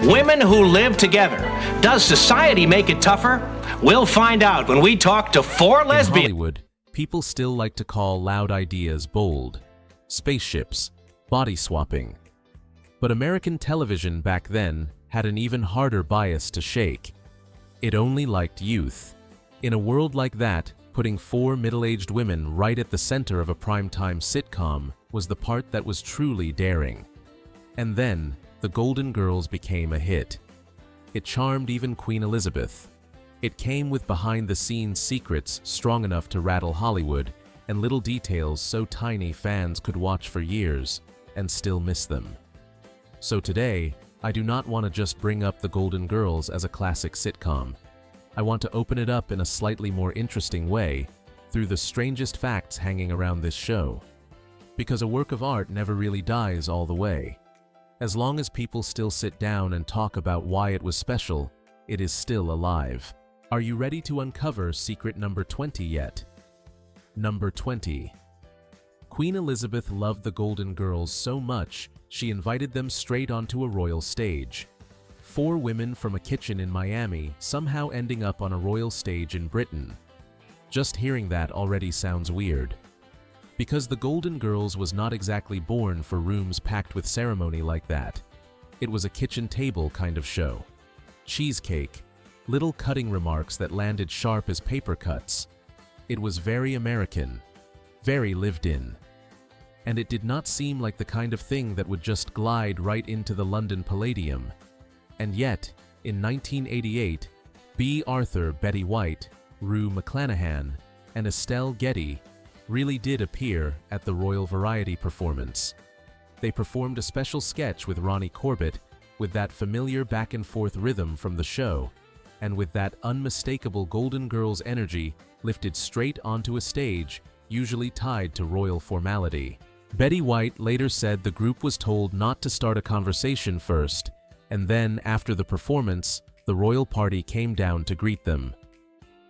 Women who live together. Does society make it tougher? We'll find out when we talk to four lesbians. In Hollywood, people still like to call loud ideas bold. Spaceships, body swapping. But American television back then had an even harder bias to shake. It only liked youth. In a world like that, putting four middle-aged women right at the center of a primetime sitcom was the part that was truly daring. And then, The Golden Girls became a hit. It charmed even Queen Elizabeth. It came with behind-the-scenes secrets strong enough to rattle Hollywood, and little details so tiny fans could watch for years and still miss them. So today, I do not want to just bring up The Golden Girls as a classic sitcom. I want to open it up in a slightly more interesting way, through the strangest facts hanging around this show. Because a work of art never really dies all the way. As long as people still sit down and talk about why it was special, it is still alive. Are you ready to uncover secret number 20 yet? Number 20. Queen Elizabeth loved the Golden Girls so much, she invited them straight onto a royal stage. Four women from a kitchen in Miami somehow ending up on a royal stage in Britain. Just hearing that already sounds weird. Because the Golden Girls was not exactly born for rooms packed with ceremony like that. It was a kitchen table kind of show. Cheesecake, little cutting remarks that landed sharp as paper cuts. It was very American, very lived in. And it did not seem like the kind of thing that would just glide right into the London Palladium. And yet, in 1988, Bea Arthur, Betty White, Rue McClanahan, and Estelle Getty really did appear at the Royal Variety performance. They performed a special sketch with Ronnie Corbett, with that familiar back-and-forth rhythm from the show, and with that unmistakable Golden Girls energy lifted straight onto a stage, usually tied to royal formality. Betty White later said the group was told not to start a conversation first, and then, after the performance, the royal party came down to greet them.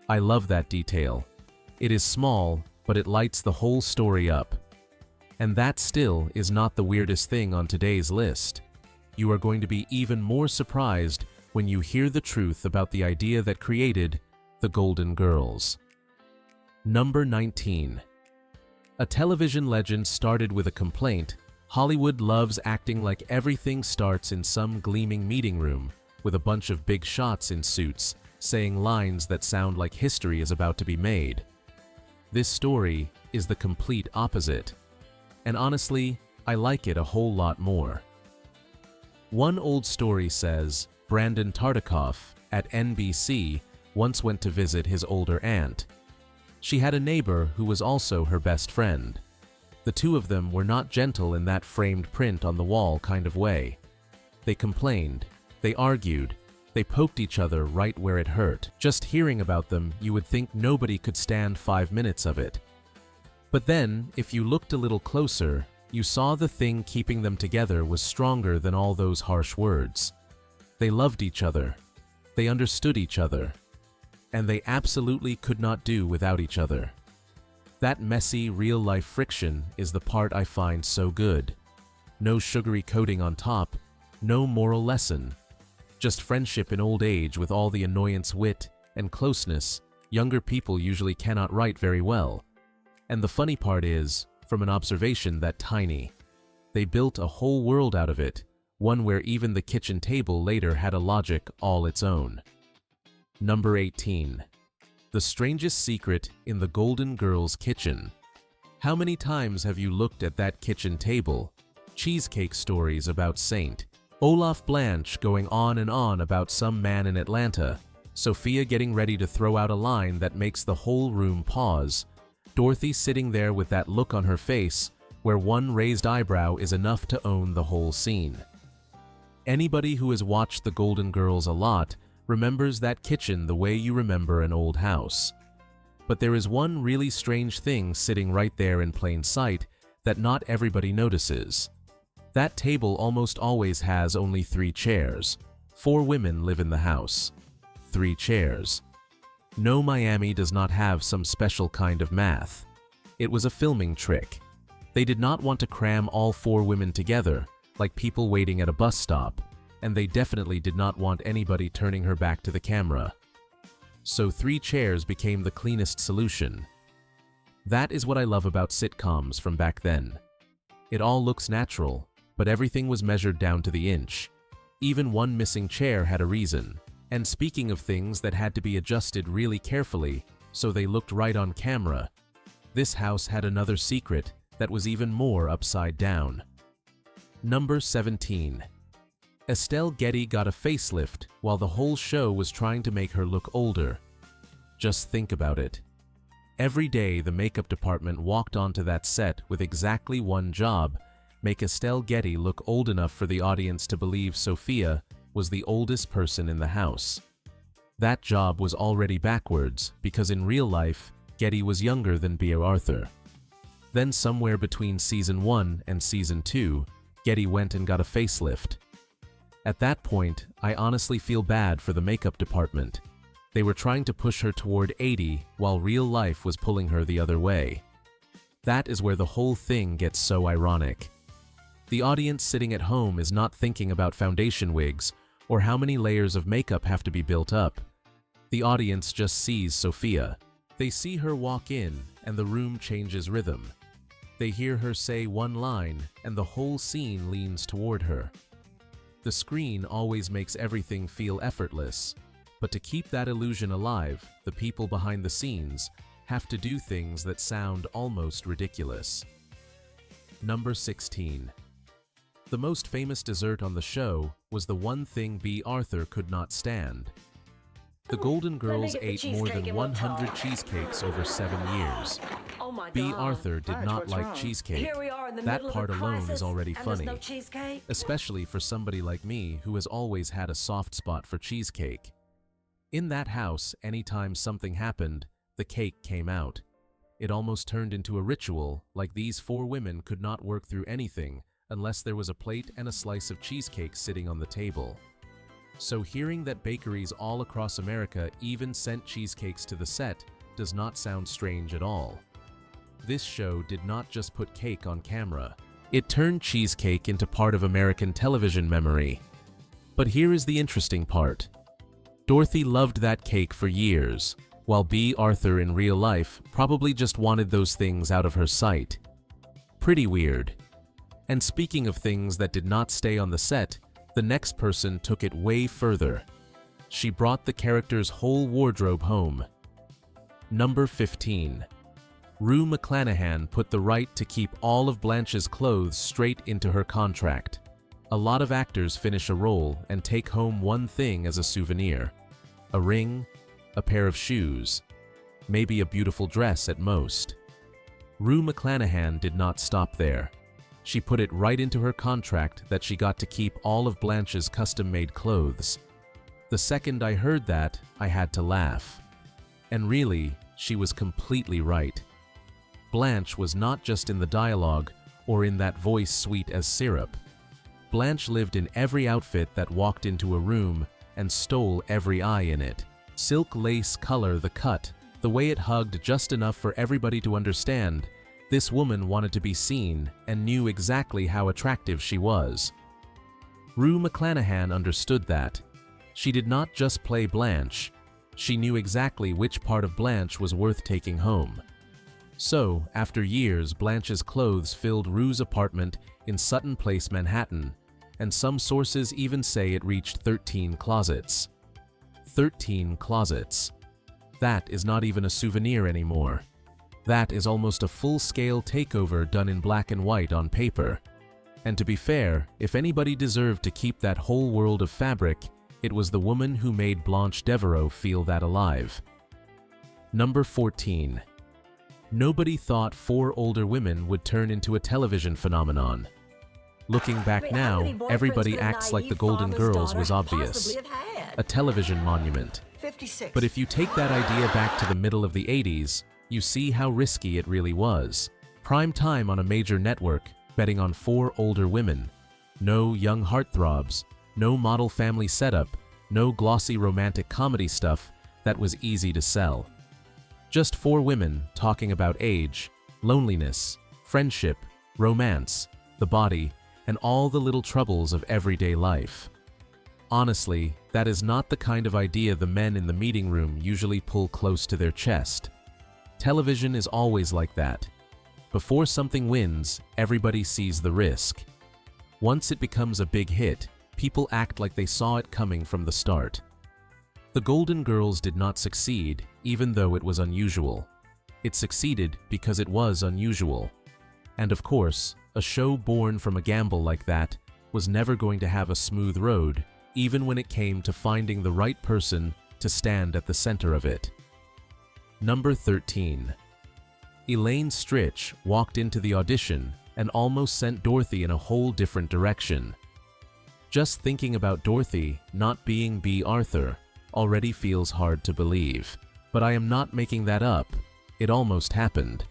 I love that detail. It is small, but it lights the whole story up. And that still is not the weirdest thing on today's list. You are going to be even more surprised when you hear the truth about the idea that created the Golden Girls. Number 19. A television legend started with a complaint. Hollywood loves acting like everything starts in some gleaming meeting room with a bunch of big shots in suits saying lines that sound like history is about to be made. This story is the complete opposite. And honestly, I like it a whole lot more. One old story says Brandon Tartikoff at NBC once went to visit his older aunt. She had a neighbor who was also her best friend. The two of them were not gentle in that framed print on the wall kind of way. They complained, they argued, they poked each other right where it hurt. Just hearing about them, you would think nobody could stand 5 minutes of it. But then, if you looked a little closer, you saw the thing keeping them together was stronger than all those harsh words. They loved each other. They understood each other. And they absolutely could not do without each other. That messy, real-life friction is the part I find so good. No sugary coating on top, no moral lesson. Just friendship in old age with all the annoyance, wit, and closeness younger people usually cannot write very well. And the funny part is, from an observation that tiny, they built a whole world out of it, one where even the kitchen table later had a logic all its own. Number 18. The strangest secret in the Golden Girls' kitchen. How many times have you looked at that kitchen table? Cheesecake stories about Saint Olaf, Blanche going on and on about some man in Atlanta, Sophia getting ready to throw out a line that makes the whole room pause, Dorothy sitting there with that look on her face where one raised eyebrow is enough to own the whole scene. Anybody who has watched The Golden Girls a lot remembers that kitchen the way you remember an old house. But there is one really strange thing sitting right there in plain sight that not everybody notices. That table almost always has only 3 chairs. 4 women live in the house. 3 chairs. No, Miami does not have some special kind of math. It was a filming trick. They did not want to cram all 4 women together, like people waiting at a bus stop. and they definitely did not want anybody turning her back to the camera. So 3 chairs became the cleanest solution. That is what I love about sitcoms from back then. It all looks natural, but everything was measured down to the inch. Even one missing chair had a reason. And speaking of things that had to be adjusted really carefully so they looked right on camera, this house had another secret that was even more upside down. Number 17. Estelle Getty got a facelift while the whole show was trying to make her look older. Just think about it. Every day the makeup department walked onto that set with exactly one job: make Estelle Getty look old enough for the audience to believe Sophia was the oldest person in the house. That job was already backwards because in real life, Getty was younger than Bea Arthur. Then somewhere between season 1 and season 2, Getty went and got a facelift. At that point, I honestly feel bad for the makeup department. They were trying to push her toward 80 while real life was pulling her the other way. That is where the whole thing gets so ironic. The audience sitting at home is not thinking about foundation wigs or how many layers of makeup have to be built up. The audience just sees Sophia. They see her walk in and the room changes rhythm. They hear her say one line and the whole scene leans toward her. The screen always makes everything feel effortless, but to keep that illusion alive, the people behind the scenes have to do things that sound almost ridiculous. Number 16. The most famous dessert on the show was the one thing Bea Arthur could not stand. The Golden Girls ate more than 100 cheesecakes over 7 years. Oh my Bea God. Arthur did Blanche, not what's like wrong? cheesecake. Here we are in the That middle part of a alone crisis, is already and there's funny, no cheesecake. especially for somebody like me who has always had a soft spot for cheesecake. In that house, anytime something happened, the cake came out. It almost turned into a ritual, like these 4 women could not work through anything unless there was a plate and a slice of cheesecake sitting on the table. So hearing that bakeries all across America even sent cheesecakes to the set does not sound strange at all. This show did not just put cake on camera. It turned cheesecake into part of American television memory. But here is the interesting part. Dorothy loved that cake for years, while Bea Arthur in real life probably just wanted those things out of her sight. Pretty weird. And speaking of things that did not stay on the set, the next person took it way further. She brought the character's whole wardrobe home. Number 15. Rue McClanahan put the right to keep all of Blanche's clothes straight into her contract. A lot of actors finish a role and take home one thing as a souvenir. A ring, a pair of shoes, maybe a beautiful dress at most. Rue McClanahan did not stop there. She put it right into her contract that she got to keep all of Blanche's custom-made clothes. The second I heard that, I had to laugh. And really, she was completely right. Blanche was not just in the dialogue or in that voice sweet as syrup. Blanche lived in every outfit that walked into a room and stole every eye in it. Silk lace color, the cut, the way it hugged just enough for everybody to understand. This woman wanted to be seen and knew exactly how attractive she was. Rue McClanahan understood that. She did not just play Blanche. She knew exactly which part of Blanche was worth taking home. So, after years, Blanche's clothes filled Rue's apartment in Sutton Place, Manhattan, and some sources even say it reached 13 closets. 13 closets. That is not even a souvenir anymore. That is almost a full-scale takeover done in black and white on paper. And to be fair, if anybody deserved to keep that whole world of fabric, it was the woman who made Blanche Devereaux feel that alive. Number 14. Nobody thought 4 older women would turn into a television phenomenon. Looking back now, everybody acts like the Golden Girls was obvious. A television monument. 56. But if you take that idea back to the middle of the 80s, you see how risky it really was. Prime time on a major network, betting on 4 older women. No young heartthrobs, no model family setup, no glossy romantic comedy stuff that was easy to sell. Just 4 women talking about age, loneliness, friendship, romance, the body, and all the little troubles of everyday life. Honestly, that is not the kind of idea the men in the meeting room usually pull close to their chest. Television is always like that. Before something wins, everybody sees the risk. Once it becomes a big hit, people act like they saw it coming from the start. The Golden Girls did not succeed, even though it was unusual. It succeeded because it was unusual. And of course, a show born from a gamble like that was never going to have a smooth road, even when it came to finding the right person to stand at the center of it. Number 13. Elaine Stritch walked into the audition and almost sent Dorothy in a whole different direction. Just thinking about Dorothy not being Bea Arthur already feels hard to believe, but I am not making that up. It almost happened.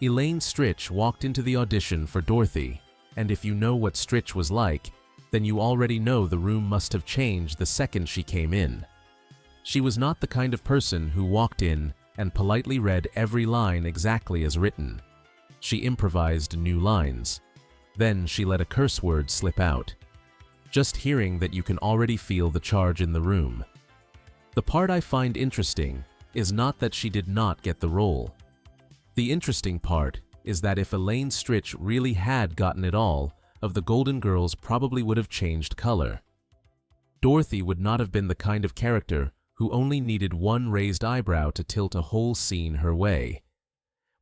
Elaine Stritch walked into the audition for Dorothy, and if you know what Stritch was like, then you already know the room must have changed the second she came in. She was not the kind of person who walked in and politely read every line exactly as written. She improvised new lines. Then she let a curse word slip out. Just hearing that, you can already feel the charge in the room. The part I find interesting is not that she did not get the role. The interesting part is that if Elaine Stritch really had gotten it all, of the Golden Girls probably would have changed color. Dorothy would not have been the kind of character who only needed one raised eyebrow to tilt a whole scene her way.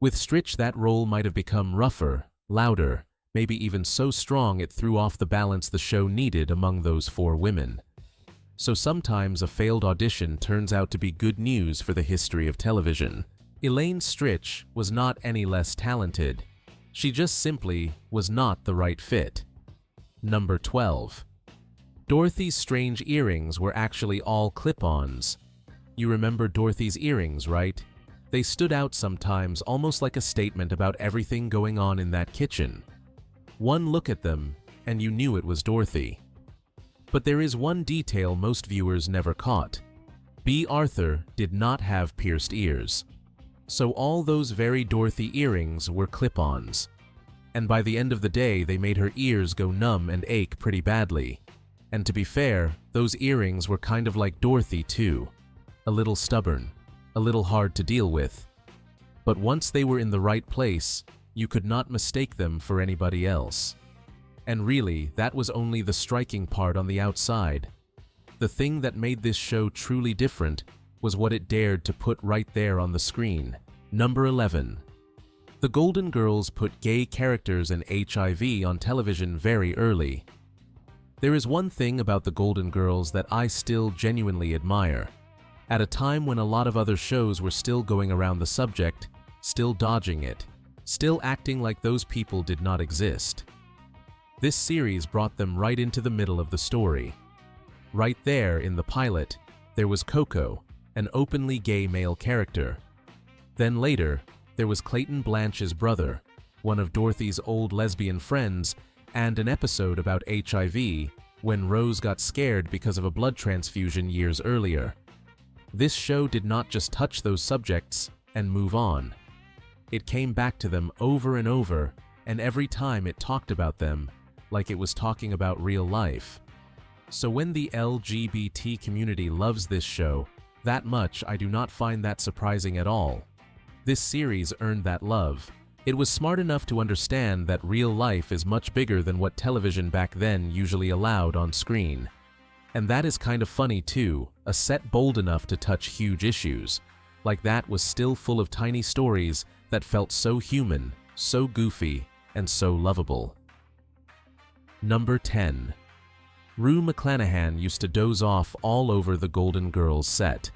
With Stritch, that role might have become rougher, louder, maybe even so strong it threw off the balance the show needed among those four women. So sometimes a failed audition turns out to be good news for the history of television. Elaine Stritch was not any less talented. She just simply was not the right fit. Number 12. Dorothy's strange earrings were actually all clip-ons. You remember Dorothy's earrings, right? They stood out sometimes, almost like a statement about everything going on in that kitchen. One look at them, and you knew it was Dorothy. But there is one detail most viewers never caught. Bea Arthur did not have pierced ears. So all those very Dorothy earrings were clip-ons. And by the end of the day, they made her ears go numb and ache pretty badly. And to be fair, those earrings were kind of like Dorothy too. A little stubborn, a little hard to deal with. But once they were in the right place, you could not mistake them for anybody else. And really, that was only the striking part on the outside. The thing that made this show truly different was what it dared to put right there on the screen. Number 11. The Golden Girls put gay characters and HIV on television very early. There is one thing about the Golden Girls that I still genuinely admire. At a time when a lot of other shows were still going around the subject, still dodging it, still acting like those people did not exist. This series brought them right into the middle of the story. Right there in the pilot, there was Coco, an openly gay male character. Then later, there was Clayton Blanche's brother, one of Dorothy's old lesbian friends, and an episode about HIV, when Rose got scared because of a blood transfusion years earlier. This show did not just touch those subjects and move on. It came back to them over and over, and every time it talked about them, like it was talking about real life. So when the LGBT community loves this show that much, I do not find that surprising at all. This series earned that love. It was smart enough to understand that real life is much bigger than what television back then usually allowed on screen. And that is kind of funny too, a set bold enough to touch huge issues. Like that was still full of tiny stories that felt so human, so goofy, and so lovable. Number 10. Rue McClanahan used to doze off all over the Golden Girls set.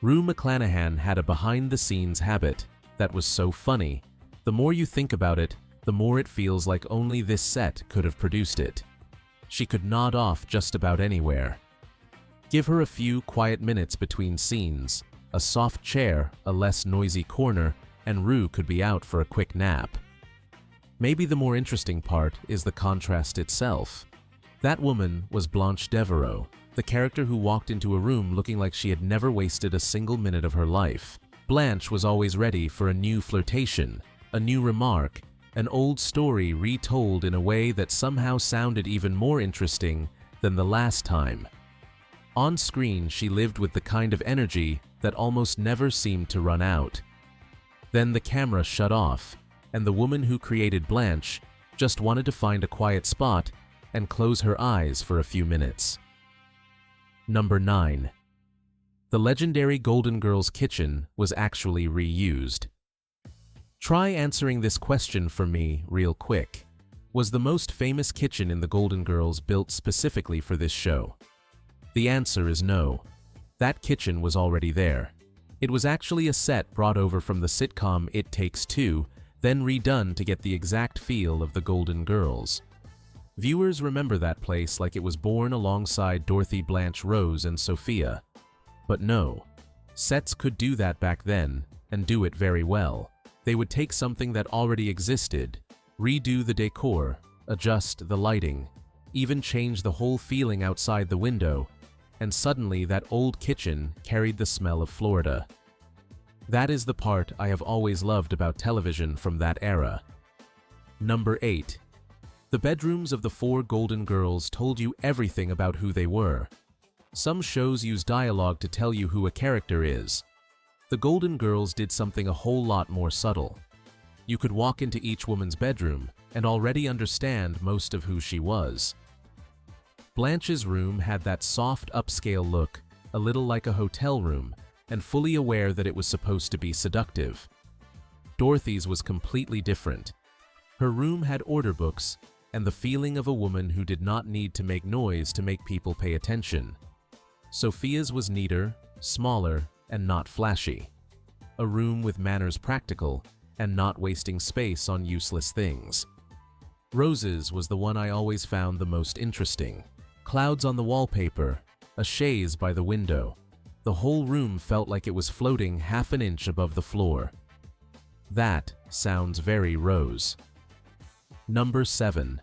Rue McClanahan had a behind-the-scenes habit that was so funny. The more you think about it, the more it feels like only this set could have produced it. She could nod off just about anywhere. Give her a few quiet minutes between scenes, a soft chair, a less noisy corner, and Rue could be out for a quick nap. Maybe the more interesting part is the contrast itself. That woman was Blanche Devereaux, the character who walked into a room looking like she had never wasted a single minute of her life. Blanche was always ready for a new flirtation, a new remark, an old story retold in a way that somehow sounded even more interesting than the last time. On screen, she lived with the kind of energy that almost never seemed to run out. Then the camera shut off, and the woman who created Blanche just wanted to find a quiet spot and close her eyes for a few minutes. Number 9. The legendary Golden Girls kitchen was actually reused. Try answering this question for me real quick. Was the most famous kitchen in the Golden Girls built specifically for this show? The answer is no. That kitchen was already there. It was actually a set brought over from the sitcom It Takes Two, then redone to get the exact feel of the Golden Girls. Viewers remember that place like it was born alongside Dorothy, Blanche, Rose, and Sophia. But no, sets could do that back then, and do it very well. They would take something that already existed, redo the decor, adjust the lighting, even change the whole feeling outside the window, and suddenly that old kitchen carried the smell of Florida. That is the part I have always loved about television from that era. Number 8. The bedrooms of the 4 Golden Girls told you everything about who they were. Some shows use dialogue to tell you who a character is. The Golden Girls did something a whole lot more subtle. You could walk into each woman's bedroom and already understand most of who she was. Blanche's room had that soft upscale look, a little like a hotel room, and fully aware that it was supposed to be seductive. Dorothy's was completely different. Her room had order books and the feeling of a woman who did not need to make noise to make people pay attention. Sophia's was neater, smaller, and not flashy. A room with manners practical and not wasting space on useless things. Rose's was the one I always found the most interesting. Clouds on the wallpaper, a chaise by the window. The whole room felt like it was floating half an inch above the floor. That sounds very Rose. Number 7.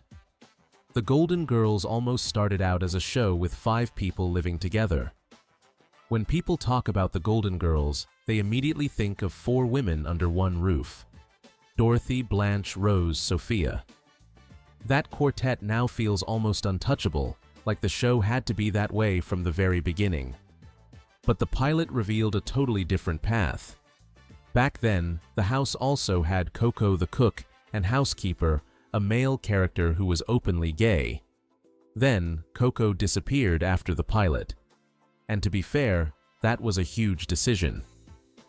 The Golden Girls almost started out as a show with 5 people living together. When people talk about the Golden Girls, they immediately think of 4 women under one roof. Dorothy, Blanche, Rose, Sophia. That quartet now feels almost untouchable, like the show had to be that way from the very beginning. But the pilot revealed a totally different path. Back then, the house also had Coco the cook and housekeeper, a male character who was openly gay. Then, Coco disappeared after the pilot. And to be fair, that was a huge decision.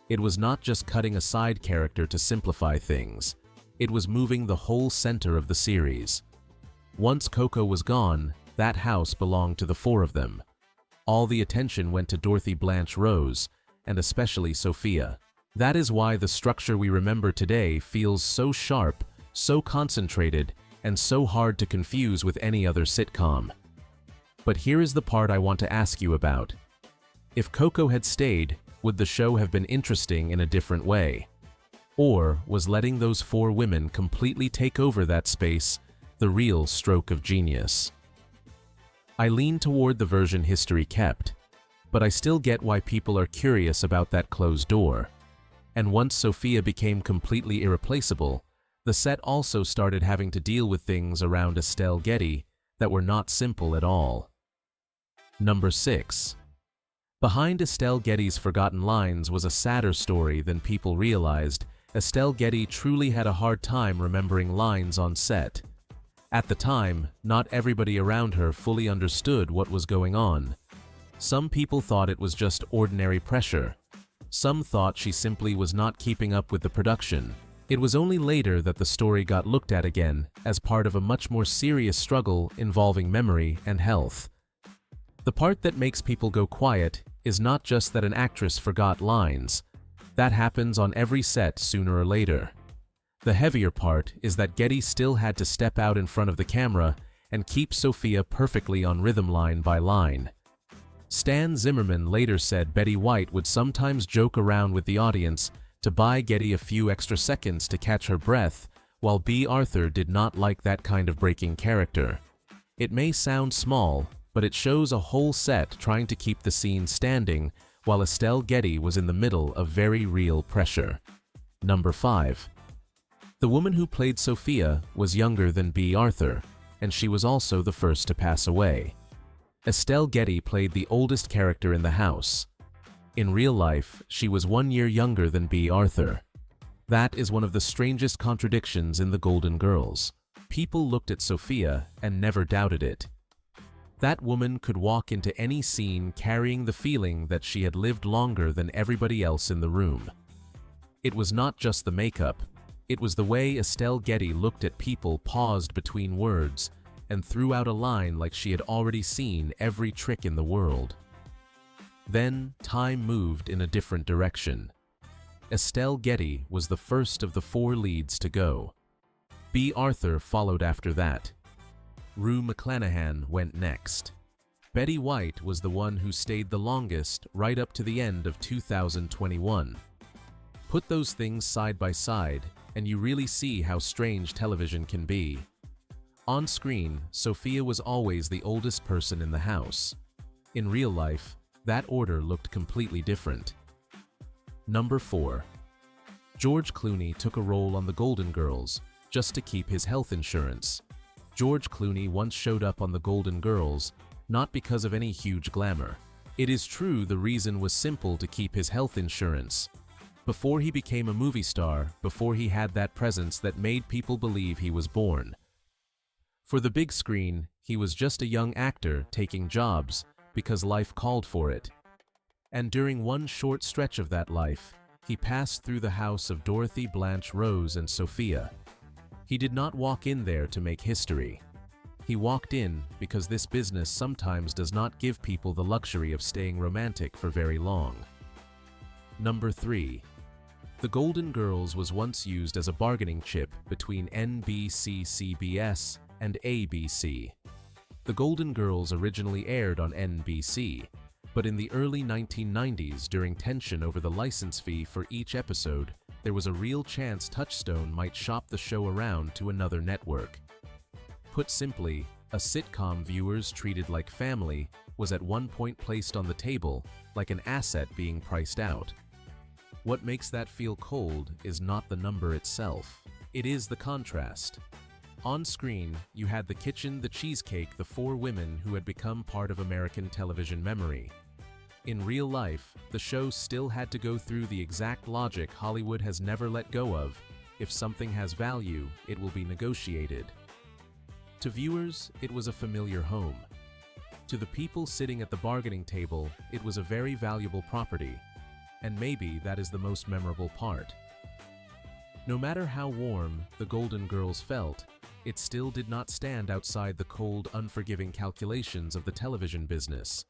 It was not just cutting a side character to simplify things. It was moving the whole center of the series. Once Coco was gone, that house belonged to the 4 of them. All the attention went to Dorothy, Blanche, Rose, and especially Sophia. That is why the structure we remember today feels so sharp, so concentrated, and so hard to confuse with any other sitcom. But here is the part I want to ask you about. If Coco had stayed, would the show have been interesting in a different way? Or was letting those 4 women completely take over that space the real stroke of genius? I lean toward the version history kept, but I still get why people are curious about that closed door. And once Sophia became completely irreplaceable, the set also started having to deal with things around Estelle Getty that were not simple at all. Number 6. Behind Estelle Getty's forgotten lines was a sadder story than people realized. Estelle Getty truly had a hard time remembering lines on set. At the time, not everybody around her fully understood what was going on. Some people thought it was just ordinary pressure. Some thought she simply was not keeping up with the production. It was only later that the story got looked at again as part of a much more serious struggle involving memory and health. The part that makes people go quiet is not just that an actress forgot lines. That happens on every set sooner or later. The heavier part is that Getty still had to step out in front of the camera and keep Sophia perfectly on rhythm line by line. Stan Zimmerman later said Betty White would sometimes joke around with the audience to buy Getty a few extra seconds to catch her breath, while Bea Arthur did not like that kind of breaking character. It may sound small, but it shows a whole set trying to keep the scene standing while Estelle Getty was in the middle of very real pressure. Number 5. The woman who played Sophia was younger than Bea Arthur, and she was also the first to pass away. Estelle Getty played the oldest character in the house. In real life, she was 1 year younger than Bea Arthur. That is one of the strangest contradictions in the Golden Girls. People looked at Sophia and never doubted it. That woman could walk into any scene carrying the feeling that she had lived longer than everybody else in the room. It was not just the makeup, it was the way Estelle Getty looked at people paused between words and threw out a line like she had already seen every trick in the world. Then, time moved in a different direction. Estelle Getty was the first of the 4 leads to go. Bea Arthur followed after that. Rue McClanahan went next. Betty White was the one who stayed the longest right up to the end of 2021. Put those things side by side, and you really see how strange television can be. On screen, Sophia was always the oldest person in the house. In real life, that order looked completely different. Number 4. George Clooney took a role on The Golden Girls just to keep his health insurance. George Clooney once showed up on The Golden Girls, not because of any huge glamour. It is true the reason was simple: to keep his health insurance. Before he became a movie star, before he had that presence that made people believe he was born. For the big screen, he was just a young actor taking jobs because life called for it. And during one short stretch of that life, he passed through the house of Dorothy, Blanche, Rose, and Sophia. He did not walk in there to make history. He walked in because this business sometimes does not give people the luxury of staying romantic for very long. Number 3. The Golden Girls was once used as a bargaining chip between NBC-CBS and ABC. The Golden Girls originally aired on NBC, but in the early 1990s, during tension over the license fee for each episode, there was a real chance Touchstone might shop the show around to another network. Put simply, a sitcom viewers treated like family was at one point placed on the table like an asset being priced out. What makes that feel cold is not the number itself. It is the contrast. On screen, you had the kitchen, the cheesecake, the 4 women who had become part of American television memory. In real life, the show still had to go through the exact logic Hollywood has never let go of: if something has value, it will be negotiated. To viewers, it was a familiar home. To the people sitting at the bargaining table, it was a very valuable property, and maybe that is the most memorable part. No matter how warm the Golden Girls felt, it still did not stand outside the cold, unforgiving calculations of the television business.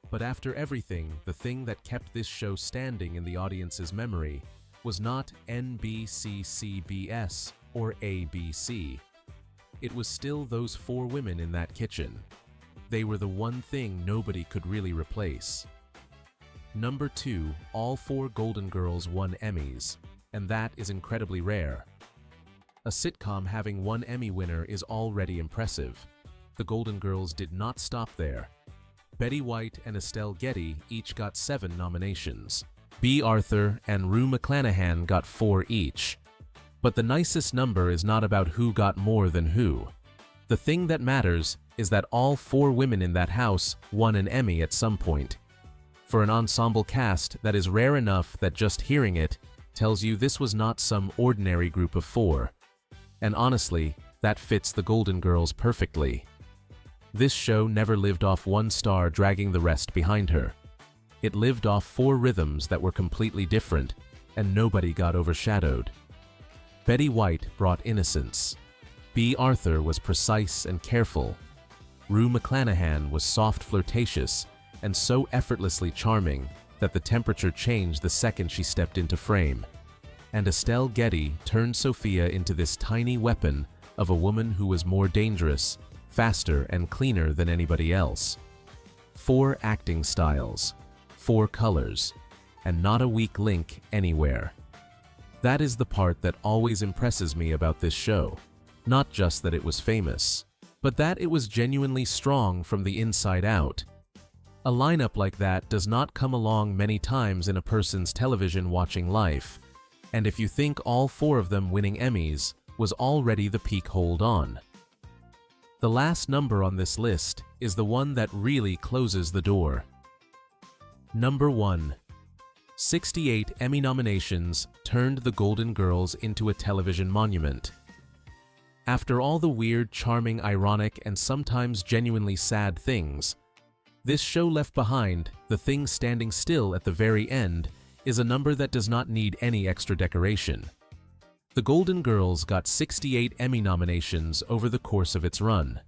But after everything, the thing that kept this show standing in the audience's memory was not NBC, CBS, or ABC. It was still those 4 women in that kitchen. They were the one thing nobody could really replace. Number 2, all 4 Golden Girls won Emmys, and that is incredibly rare. A sitcom having 1 Emmy winner is already impressive. The Golden Girls did not stop there. Betty White and Estelle Getty each got 7 nominations. Bea Arthur and Rue McClanahan got 4 each. But the nicest number is not about who got more than who. The thing that matters is that all 4 women in that house won an Emmy at some point. For an ensemble cast, that is rare enough that just hearing it tells you this was not some ordinary group of 4. And honestly, that fits the Golden Girls perfectly. This show never lived off one star dragging the rest behind her. It lived off 4 rhythms that were completely different, and nobody got overshadowed. Betty White brought innocence. Bea Arthur was precise and careful. Rue McClanahan was soft, flirtatious, and so effortlessly charming that the temperature changed the second she stepped into frame. And Estelle Getty turned Sophia into this tiny weapon of a woman who was more dangerous, faster, and cleaner than anybody else. 4 acting styles, 4 colors, and not a weak link anywhere. That is the part that always impresses me about this show. Not just that it was famous, but that it was genuinely strong from the inside out. A lineup like that does not come along many times in a person's television watching life, and if you think all 4 of them winning Emmys was already the peak hold on. The last number on this list is the one that really closes the door. Number 1. 68 Emmy nominations turned the Golden Girls into a television monument. After all the weird, charming, ironic, and sometimes genuinely sad things, this show left behind, the thing standing still at the very end, is a number that does not need any extra decoration. The Golden Girls got 68 Emmy nominations over the course of its run.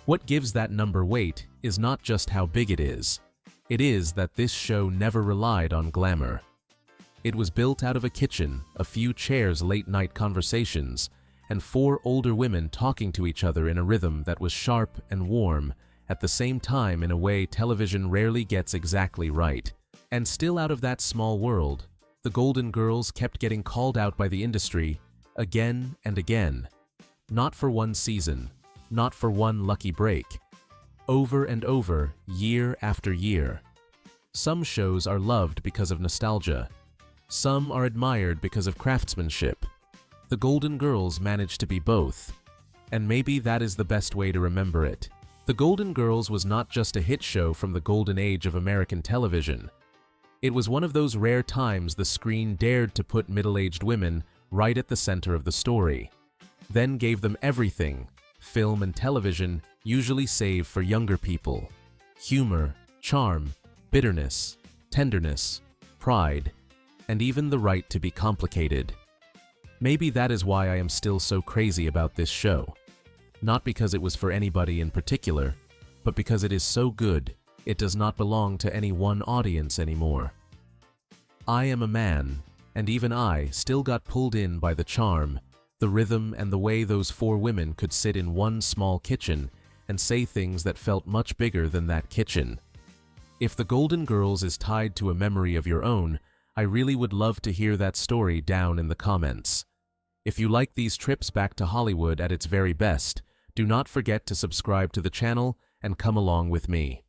What gives that number weight is not just how big it is that this show never relied on glamour. It was built out of a kitchen, a few chairs, late-night conversations, and 4 older women talking to each other in a rhythm that was sharp and warm, at the same time in a way television rarely gets exactly right. And still, out of that small world, the Golden Girls kept getting called out by the industry again and again. Not for one season, not for one lucky break. Over and over, year after year. Some shows are loved because of nostalgia. Some are admired because of craftsmanship. The Golden Girls managed to be both. And maybe that is the best way to remember it. The Golden Girls was not just a hit show from the golden age of American television. It was one of those rare times the screen dared to put middle-aged women right at the center of the story, then gave them everything film and television usually save for younger people: humor, charm, bitterness, tenderness, pride, and even the right to be complicated. Maybe that is why I am still so crazy about this show. Not because it was for anybody in particular, but because it is so good, it does not belong to any one audience anymore. I am a man, and even I still got pulled in by the charm, the rhythm, and the way those 4 women could sit in one small kitchen and say things that felt much bigger than that kitchen. If the Golden Girls is tied to a memory of your own, I really would love to hear that story down in the comments. If you like these trips back to Hollywood at its very best, do not forget to subscribe to the channel and come along with me.